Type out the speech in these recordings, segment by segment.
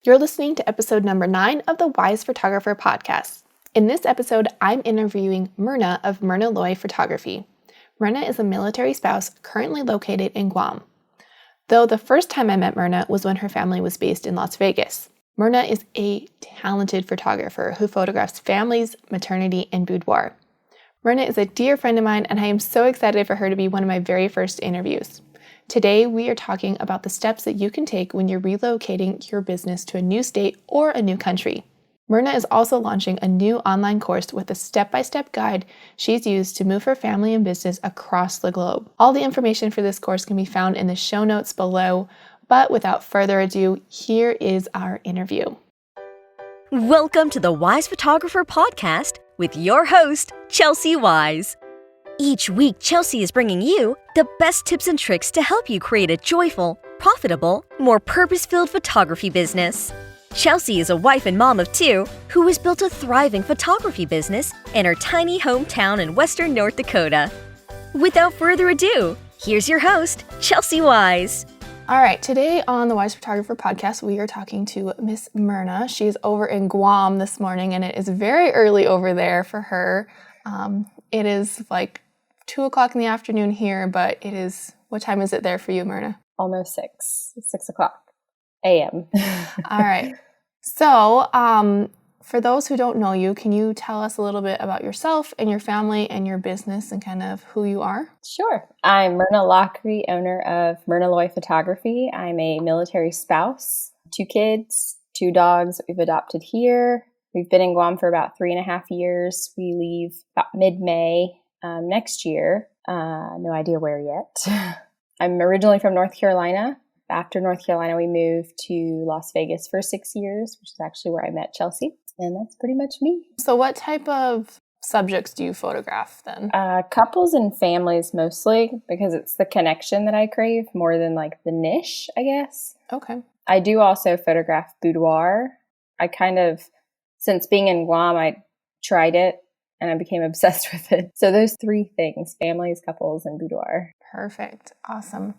You're listening to episode number 9 of the Wise Photographer podcast. In this episode, I'm interviewing Myrna of Myrna Photography. Myrna is a military spouse currently located in Guam. Though the first time I met Myrna was when her family was based in Las Vegas. Myrna is a talented photographer who photographs families, maternity, and boudoir. Myrna is a dear friend of mine, and I am so excited for her to be one of my very first interviews. Today, we are talking about the steps that you can take when you're relocating your business to a new state or a new country. Myrna is also launching a new online course with a step-by-step guide she's used to move her family and business across the globe. All the information for this course can be found in the show notes below, but without further ado, here is our interview. Welcome to the Wise Photographer podcast with your host, Chelsea Wise. Each week, Chelsea is bringing you the best tips and tricks to help you create a joyful, profitable, more purpose-filled photography business. Chelsea is a wife and mom of 2 who has built a thriving photography business in her tiny hometown in western North Dakota. Without further ado, here's your host, Chelsea Wise. All right, today on the Wise Photographer podcast, we are talking to Miss Myrna. She's over in Guam this morning, and it is very early over there for her. It is like 2 o'clock in the afternoon here, but it is, what time is it there for you, Myrna? Almost 6 o'clock a.m. All right. So, for those who don't know you, can you tell us a little bit about yourself and your family and your business and kind of who you are? Sure. I'm Myrna Lockery, owner of Myrna Photography. I'm a military spouse, 2 kids, 2 dogs that we've adopted here. We've been in Guam for about 3.5 years. We leave about mid-May next year. No idea where yet. I'm originally from North Carolina. After North Carolina, we moved to Las Vegas for 6 years, which is actually where I met Chelsea. And that's pretty much me. So what type of subjects do you photograph then? Couples and families mostly, because it's the connection that I crave more than like the niche, I guess. Okay. I do also photograph boudoir. Since being in Guam, I tried it and I became obsessed with it. So those 3 things, families, couples, and boudoir. Perfect. Awesome.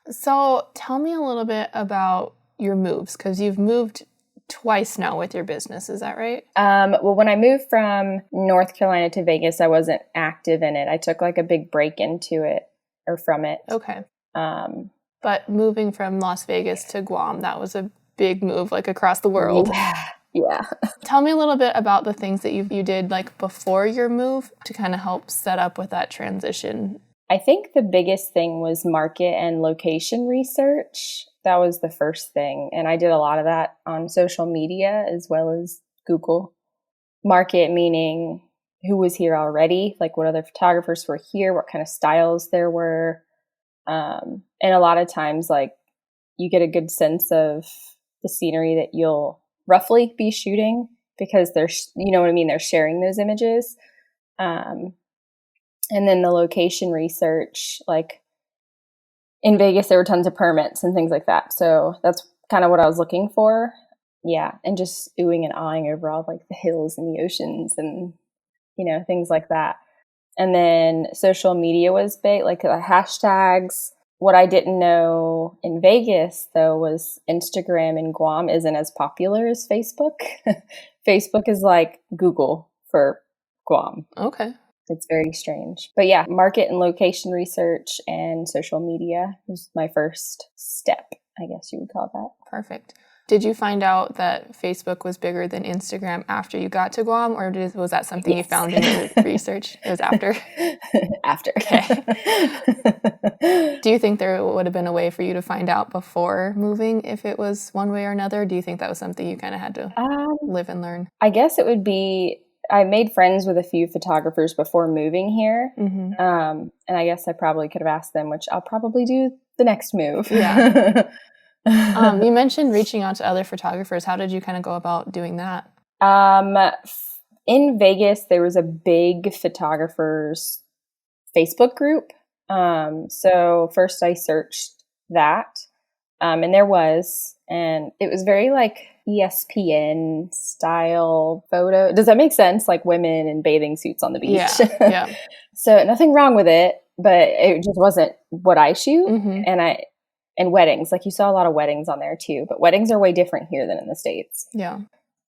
So tell me a little bit about your moves, because you've moved twice now with your business. Is that right? Well, when I moved from North Carolina to Vegas, I wasn't active in it. I took like a big break from it. Okay. But moving from Las Vegas to Guam, that was a big move, like across the world. Yeah. Tell me a little bit about the things that you did like before your move to kind of help set up with that transition. I think the biggest thing was market and location research. That was the first thing. And I did a lot of that on social media as well as Google. Market meaning who was here already, like what other photographers were here, what kind of styles there were. And a lot of times, like, you get a good sense of the scenery that you'll roughly be shooting because they're, you know what I mean? They're sharing those images. And then the location research, like in Vegas, there were tons of permits and things like that. So that's kind of what I was looking for. Yeah. And just oohing and ahhing over all like the hills and the oceans and, things like that. And then social media was big, like the hashtags. What I didn't know in Vegas, though, was Instagram in Guam isn't as popular as Facebook. Facebook is like Google for Guam. Okay. It's very strange. But yeah, market and location research and social media was my first step, I guess you would call that. Perfect. Did you find out that Facebook was bigger than Instagram after you got to Guam, or was that something you found in your research? It was after? After. Okay. Do you think there would have been a way for you to find out before moving if it was one way or another? Do you think that was something you kind of had to live and learn? I guess it would be, I made friends with a few photographers before moving here. Mm-hmm. And I guess I probably could have asked them, which I'll probably do the next move. Yeah. You mentioned reaching out to other photographers. How did you kind of go about doing that? In Vegas, there was a big photographers Facebook group. So first I searched that, and it was very like ESPN style photo. Does that make sense? Like women in bathing suits on the beach. Yeah. So nothing wrong with it, but it just wasn't what I shoot. Mm-hmm. And and weddings. Like you saw a lot of weddings on there too, but weddings are way different here than in the States. Yeah.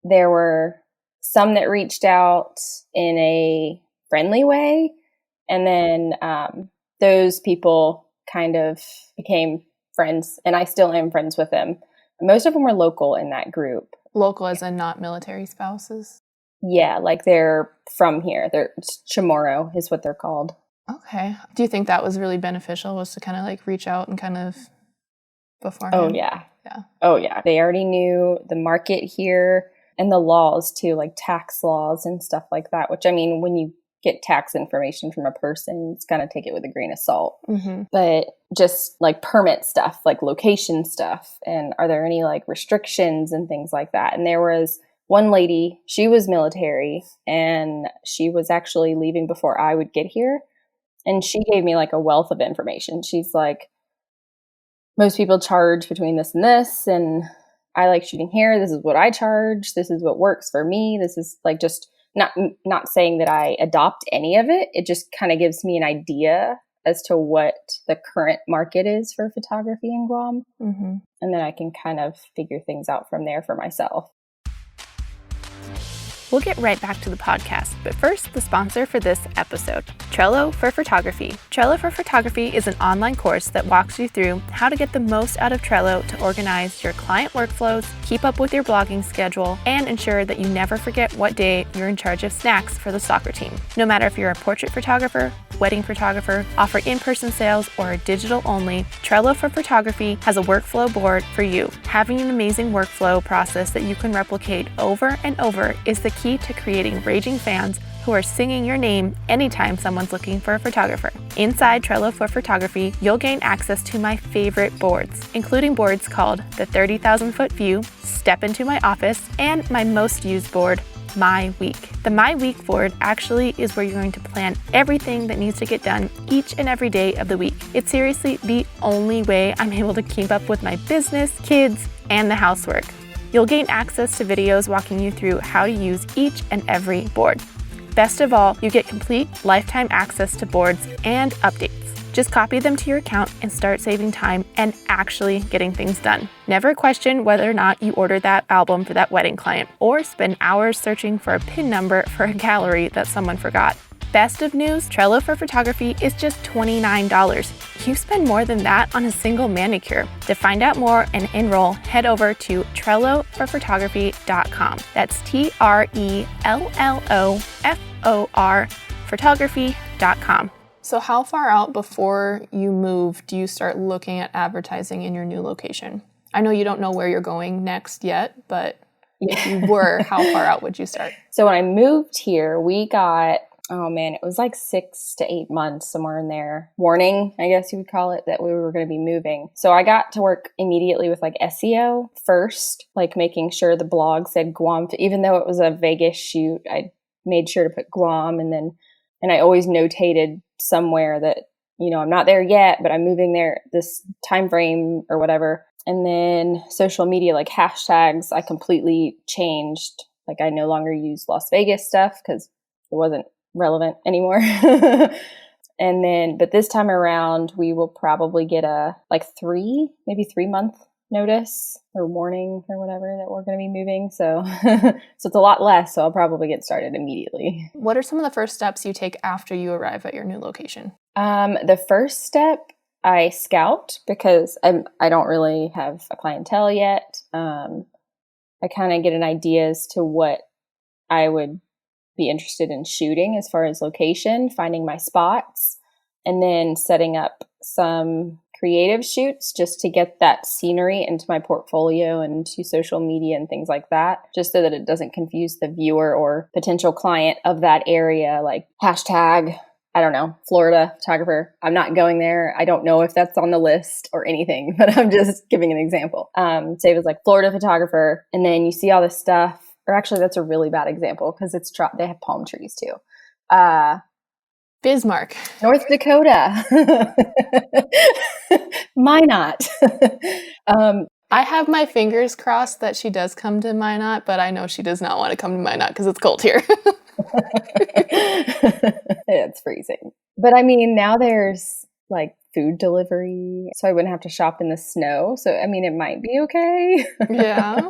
There were some that reached out in a friendly way. And then those people kind of became friends, and I still am friends with them. Most of them were local in that group. Local as in not military spouses? Yeah, like they're from here. They're Chamorro is what they're called. Okay. Do you think that was really beneficial, was to kind of like reach out and kind of beforehand? Oh, yeah. Yeah. Oh, yeah. They already knew the market here and the laws too, like tax laws and stuff like that, which I mean, when you get tax information from a person, it's kind of take it with a grain of salt. Mm-hmm. But just like permit stuff, like location stuff, and are there any like restrictions and things like that. And there was one lady, she was military, and she was actually leaving before I would get here. And she gave me like a wealth of information. She's like, most people charge between this and this, and I like shooting here. This is what I charge. This is what works for me. This is like just not saying that I adopt any of it. It just kind of gives me an idea as to what the current market is for photography in Guam. Mm-hmm. And then I can kind of figure things out from there for myself. We'll get right back to the podcast, but first, the sponsor for this episode, Trello for Photography. Trello for Photography is an online course that walks you through how to get the most out of Trello to organize your client workflows, keep up with your blogging schedule, and ensure that you never forget what day you're in charge of snacks for the soccer team. No matter if you're a portrait photographer, wedding photographer, offer in-person sales, or digital only, Trello for Photography has a workflow board for you. Having an amazing workflow process that you can replicate over and over is the key to creating raging fans who are singing your name anytime someone's looking for a photographer. Inside Trello for Photography, you'll gain access to my favorite boards, including boards called the 30,000-foot view, Step into my office, and my most used board, My Week. The My Week board actually is where you're going to plan everything that needs to get done each and every day of the week. It's seriously the only way I'm able to keep up with my business, kids, and the housework. You'll gain access to videos walking you through how to use each and every board. Best of all, you get complete lifetime access to boards and updates. Just copy them to your account and start saving time and actually getting things done. Never question whether or not you ordered that album for that wedding client, or spend hours searching for a PIN number for a gallery that someone forgot. Best of news, Trello for Photography is just $29. You spend more than that on a single manicure. To find out more and enroll, head over to TrelloForPhotography.com. That's TRELLOFOR photography.com. So how far out before you move do you start looking at advertising in your new location? I know you don't know where you're going next yet, but if you were, how far out would you start? So when I moved here, we got, it was like 6 to 8 months, somewhere in there. Warning, I guess you would call it, that we were going to be moving. So I got to work immediately with like SEO first, like making sure the blog said Guam. Even though it was a Vegas shoot, I made sure to put Guam, and I always notated somewhere that, I'm not there yet, but I'm moving there this time frame or whatever. And then social media, like hashtags, I completely changed. Like I no longer use Las Vegas stuff because it wasn't relevant anymore. And then, but this time around, we will probably get a like 3 month notice or warning or whatever that we're going to be moving. So, so it's a lot less. So I'll probably get started immediately. What are some of the first steps you take after you arrive at your new location? The first step, I scout because I don't really have a clientele yet. I kind of get an idea as to what I would be interested in shooting as far as location, finding my spots, and then setting up some creative shoots just to get that scenery into my portfolio and to social media and things like that, just so that it doesn't confuse the viewer or potential client of that area. Like hashtag, I don't know, Florida photographer. I'm not going there. I don't know if that's on the list or anything, but I'm just giving an example. Say it was like Florida photographer, and then you see all this stuff, or actually that's a really bad example because they have palm trees too. Bismarck, North Dakota. Minot. I have my fingers crossed that she does come to Minot, but I know she does not want to come to Minot because it's cold here. It's freezing. But I mean, now there's like food delivery, so I wouldn't have to shop in the snow. So, I mean, it might be okay. Yeah.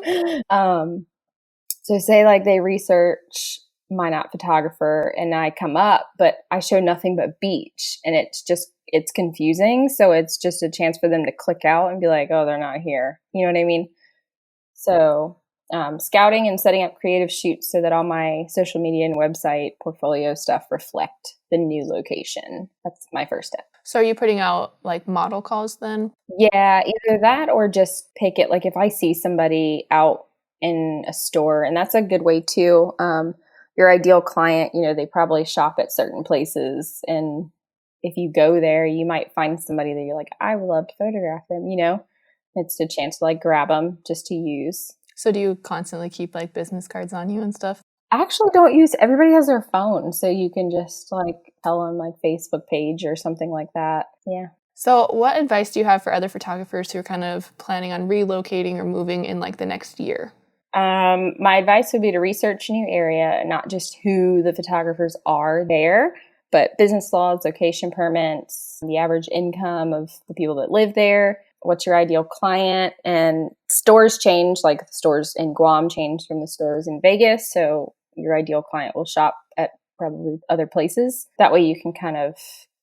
So say like they research Minot photographer and I come up, but I show nothing but beach, and it's confusing. So it's just a chance for them to click out and be like, oh, they're not here. You know what I mean? So scouting and setting up creative shoots so that all my social media and website portfolio stuff reflect the new location. That's my first step. So are you putting out like model calls then? Yeah, either that or just pick it. Like if I see somebody out in a store, and that's a good way too. Your ideal client, they probably shop at certain places, and if you go there, you might find somebody that you're like, I would love to photograph them. It's a chance to like grab them just to use. So do you constantly keep like business cards on you and stuff? I actually don't use, everybody has their phone, so you can just like tell them like Facebook page or something like that. Yeah. So what advice do you have for other photographers who are kind of planning on relocating or moving in like the next year? My advice would be to research a new area, not just who the photographers are there, but business laws, location permits, the average income of the people that live there, what's your ideal client, and stores change, like the stores in Guam change from the stores in Vegas. So your ideal client will shop at probably other places. That way you can kind of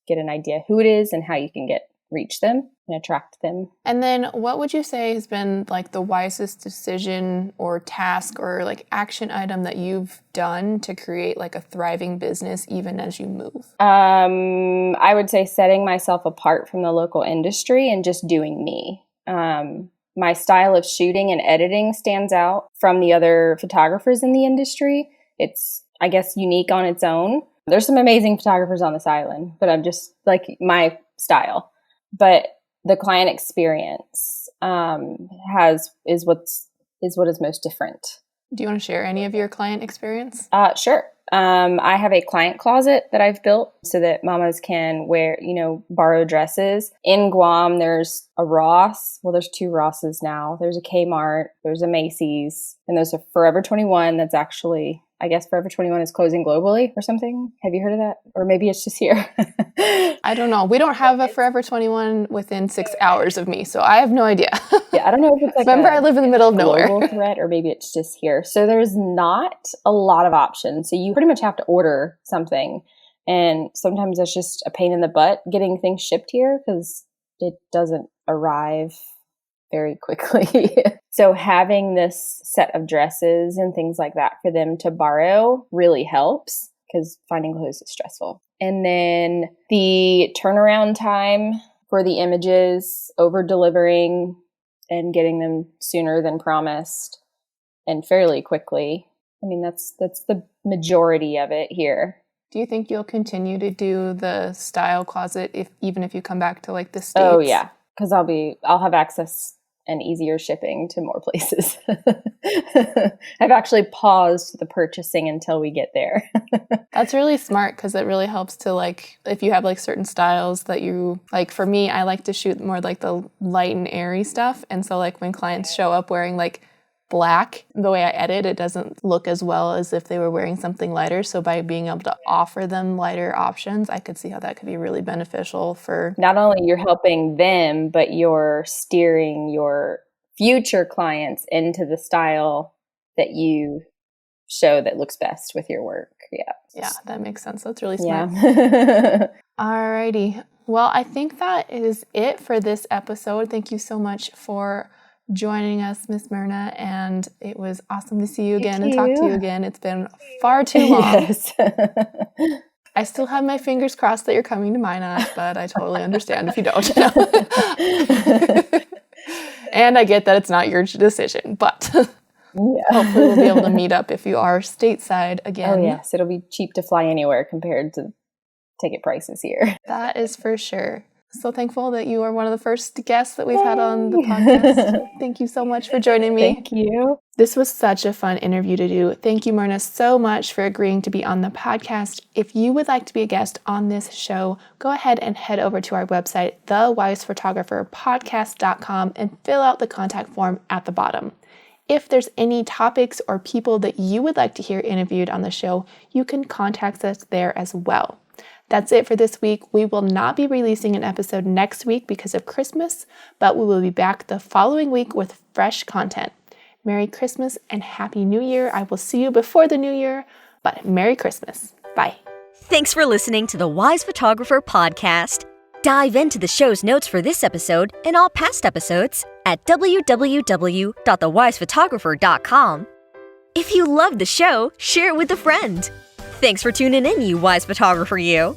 get an idea who it is and how you can reach them and attract them. And then what would you say has been like the wisest decision or task or like action item that you've done to create like a thriving business even as you move? I would say setting myself apart from the local industry and just doing me. My style of shooting and editing stands out from the other photographers in the industry. It's, I guess, unique on its own. There's some amazing photographers on this island, but I'm just like my style. But the client experience is what is most different. Do you want to share any of your client experience? Sure. I have a client closet that I've built so that mamas can borrow dresses. In Guam, there's a Ross. Well, there's 2 Rosses now. There's a Kmart, there's a Macy's, and there's a Forever 21 that's actually, I guess Forever 21 is closing globally or something. Have you heard of that? Or maybe it's just here. I don't know. We don't have a Forever 21 within 6 hours of me, so I have no idea. Yeah, I don't know if it's like Remember, I live in the middle of nowhere. Global threat, or maybe it's just here. So there's not a lot of options. So you pretty much have to order something. And sometimes that's just a pain in the butt getting things shipped here because it doesn't arrive very quickly. So having this set of dresses and things like that for them to borrow really helps because finding clothes is stressful. And then the turnaround time for the images, over delivering and getting them sooner than promised and fairly quickly. I mean, that's the majority of it here. Do you think you'll continue to do the style closet even if you come back to like the States? Oh yeah, because I'll have access and easier shipping to more places. I've actually paused the purchasing until we get there. That's really smart because it really helps to like, if you have like certain styles that you like. For me, I like to shoot more like the light and airy stuff. And so like when clients show up wearing like black, the way I edit, it doesn't look as well as if they were wearing something lighter. So by being able to offer them lighter options, I could see how that could be really beneficial for... Not only you're helping them, but you're steering your future clients into the style that you show that looks best with your work. Yeah. Yeah, that makes sense. That's really smart. Yeah. Alrighty. Well, I think that is it for this episode. Thank you so much for joining us, Miss Myrna, and it was awesome to see you again and talk to you again. It's been far too long. Yes. I still have my fingers crossed that you're coming to Minot, but I totally understand if you don't. And I get that it's not your decision, but hopefully we'll be able to meet up if you are stateside again. Oh yes, it'll be cheap to fly anywhere compared to ticket prices here. That is for sure. So thankful that you are one of the first guests that we've had on the podcast. Thank you so much for joining me. Thank you. This was such a fun interview to do. Thank you, Myrna, so much for agreeing to be on the podcast. If you would like to be a guest on this show, go ahead and head over to our website, thewisephotographerpodcast.com, and fill out the contact form at the bottom. If there's any topics or people that you would like to hear interviewed on the show, you can contact us there as well. That's it for this week. We will not be releasing an episode next week because of Christmas, but we will be back the following week with fresh content. Merry Christmas and Happy New Year. I will see you before the New Year, but Merry Christmas. Bye. Thanks for listening to the Wise Photographer podcast. Dive into the show's notes for this episode and all past episodes at www.thewisephotographer.com. If you loved the show, share it with a friend. Thanks for tuning in, you Wise Photographer you.